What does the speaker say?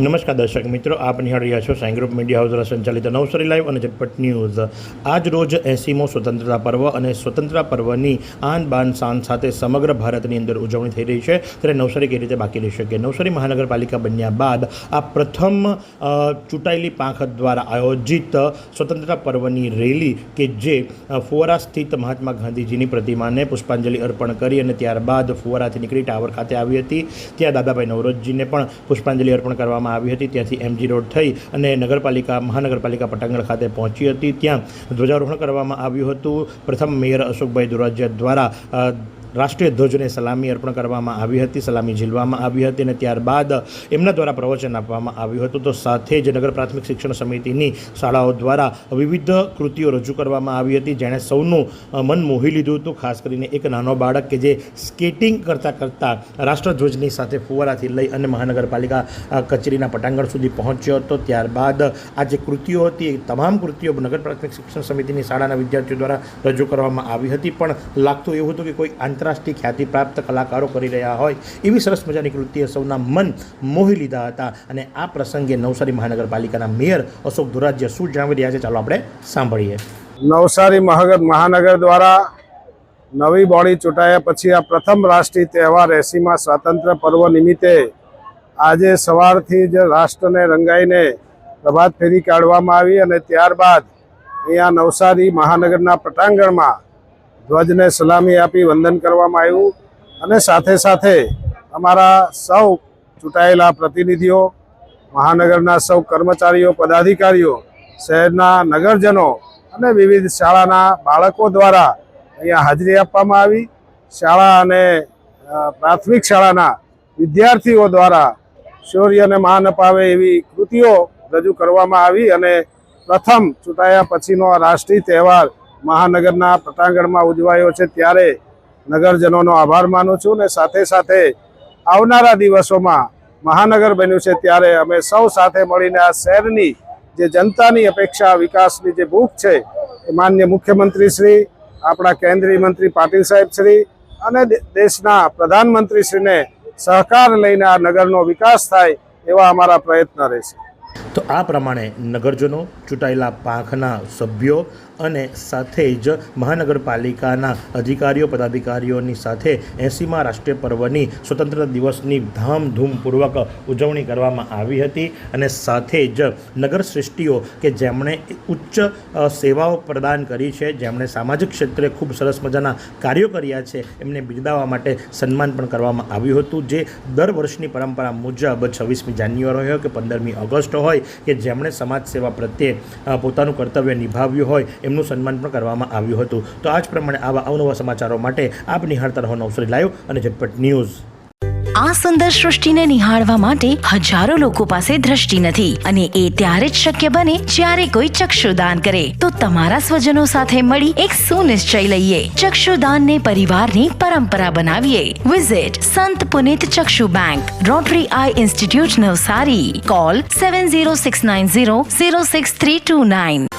નમસ્કાર દર્શક મિત્રો, આપ નિહાળી રહ્યા છો સાઈ ગ્રુપ મીડિયા હાઉસ દ્વારા સંચાલિત નવસારી લાઈવ અને ઝટપટ ન્યૂઝ। આજ રોજ 80મો સ્વતંત્રતા પર્વ અને સ્વતંત્રતા પર્વની આન બાન શાન સાથે સમગ્ર ભારતની અંદર ઉજવણી થઈ રહી છે, ત્યારે નવસારી કઈ રીતે બાકી રહી શકે। નવસારી મહાનગરપાલિકા બન્યા બાદ આ પ્રથમ ચૂંટાયેલી પાંખ દ્વારા આયોજિત સ્વતંત્રતા પર્વની રેલી કે જે ફુવારા સ્થિત મહાત્મા ગાંધીજીની પ્રતિમાને પુષ્પાંજલિ અર્પણ કરી અને ત્યારબાદ ફુવારાથી નીકળી ટાવર ખાતે આવી હતી। ત્યાં દાદાભાઈ નવરોજીને પણ પુષ્પાંજલિ અર્પણ કરવામાં આવી હતી। ત્યાંથી એમજી રોડ થઈ અને મહાનગરપાલિકા પટાંગણ ખાતે પહોંચી હતી। ત્યાં ધ્વજારોહણ કરવામાં આવ્યું હતું। પ્રથમ મેયર અશોકભાઈ દુરાજિયા દ્વારા રાષ્ટ્રીય ધ્વજને સલામી અર્પણ કરવામાં આવી હતી, સલામી ઝીલવામાં આવી હતી અને ત્યારબાદ એમના દ્વારા પ્રવચન આપવામાં આવ્યું હતું। તો સાથે જ નગર પ્રાથમિક શિક્ષણ સમિતિની શાળાઓ દ્વારા વિવિધ કૃતિઓ રજૂ કરવામાં આવી હતી, જેણે સૌનું મન મોહી લીધું હતું। ખાસ કરીને એક નાનો બાળક કે જે સ્કેટિંગ કરતાં રાષ્ટ્રધ્વજની સાથે ફુવારાથી લઈ અને મહાનગરપાલિકા કચેરીના પટાંગણ સુધી પહોંચ્યો હતો। ત્યારબાદ આ જે કૃતિઓ હતી એ તમામ કૃતિઓ નગર પ્રાથમિક શિક્ષણ સમિતિની શાળાના વિદ્યાર્થીઓ દ્વારા રજૂ કરવામાં આવી હતી, પણ લાગતું એવું હતું કે કોઈ આંતરરાષ્ટ્રીય ખ્યાતિ પ્રાપ્ત કલાકારો કરી રહ્યા હોય એવી સરસ મજાની કૃતિએ સૌના મન મોહી લીધા હતા। અને આ પ્રસંગે નવસારી મહાનગરપાલિકાના મેયર અશોક દુરાજિયા શું જણાવી રહ્યા છે, ચાલો આપણે સાંભળીએ। નવસારી મહાનગર દ્વારા નવી બોડી ચૂંટાયા પછી આ પ્રથમ રાષ્ટ્રીય તહેવાર 80મા સ્વાતંત્ર્ય પર્વ નિમિત્તે આજે સવારથી જ રાષ્ટ્રને રંગાઈને પ્રભાત ફેરી કાઢવામાં આવી અને ત્યારબાદ અહીંયા નવસારી મહાનગરના પટાંગણમાં ધ્વજને સલામી આપી વંદન કરવામાં આવ્યું અને સાથે સાથે અમારા સૌ ચૂંટાયેલા પ્રતિનિધિઓ, મહાનગરના સૌ કર્મચારીઓ, પદાધિકારીઓ, શહેરના નગરજનો અને વિવિધ શાળાના બાળકો દ્વારા અહીંયા હાજરી આપવામાં આવી। શાળા અને પ્રાથમિક શાળાના વિદ્યાર્થીઓ દ્વારા શૌર્યને માન અપાવે એવી કૃતિઓ રજૂ કરવામાં આવી અને પ્રથમ ચૂંટાયા પછીનો આ રાષ્ટ્રીય તહેવાર મહાનગરના પટાંગણમાં ઉજવાયો છે, ત્યારે નગરજનોનો આભાર માનું છું અને સાથે સાથે આવનારા દિવસોમાં મહાનગર બન્યું છે ત્યારે અમે સૌ સાથે મળીને આ શહેરની જે જનતાની અપેક્ષા, વિકાસની જે ભૂખ છે એ માનનીય મુખ્યમંત્રી શ્રી, આપણા કેન્દ્રીય મંત્રી પાટીલ સાહેબ શ્રી અને દેશના પ્રધાનમંત્રી શ્રીને સહકાર લઈને આ નગરનો વિકાસ થાય એવા અમારા પ્રયત્ન રહેશે। તો આ પ્રમાણે નગરજનો, ચૂંટાયેલા પાંખના સભ્યો અને સાથે જ મહાનગરપાલિકાના અધિકારીઓ, પદાધિકારીઓની સાથે 80મા રાષ્ટ્રીય પર્વની સ્વતંત્રતા દિવસની ધામધૂમપૂર્વક ઉજવણી કરવામાં આવી હતી અને સાથે જ નગર શ્રેષ્ઠીઓ કે જેમણે ઉચ્ચ સેવાઓ પ્રદાન કરી છે, જેમણે સામાજિક ક્ષેત્રે ખૂબ સરસ મજાના કાર્યો કર્યા છે, એમને બિરદાવવા માટે સન્માન પણ કરવામાં આવ્યું હતું, જે દર વર્ષની પરંપરા મુજબ 26મી જાન્યુઆરી હોય કે 15મી ઓગસ્ટ હોય કે જેમણે સમાજ સેવા પ્રત્યે પોતાનું કર્તવ્ય નિભાવ્યું હોય એમનું સન્માન પણ કરવામાં આવ્યું હતું। તો આ જ પ્રમાણે આવા અવનવા સમાચારો માટે આપ નિહાળતા રહો નવસારી લાઈવ અને ઝટપટ ન્યૂઝ। આ સુંદર સૃષ્ટિને નિહાળવા માટે હજારો લોકો પાસે દ્રષ્ટિ નથી અને એ ત્યારે જ શક્ય બને જ્યારે કોઈ ચક્ષુદાન કરે। તો તમારા સ્વજનો સાથે મળી એક સુનિશ્ચય લઈએ, ચક્ષુદાનને પરિવારની પરંપરા બનાવીએ। Visit Sant Punit Chakshu bank, rotary eye institute Navsari. Call 7069006329।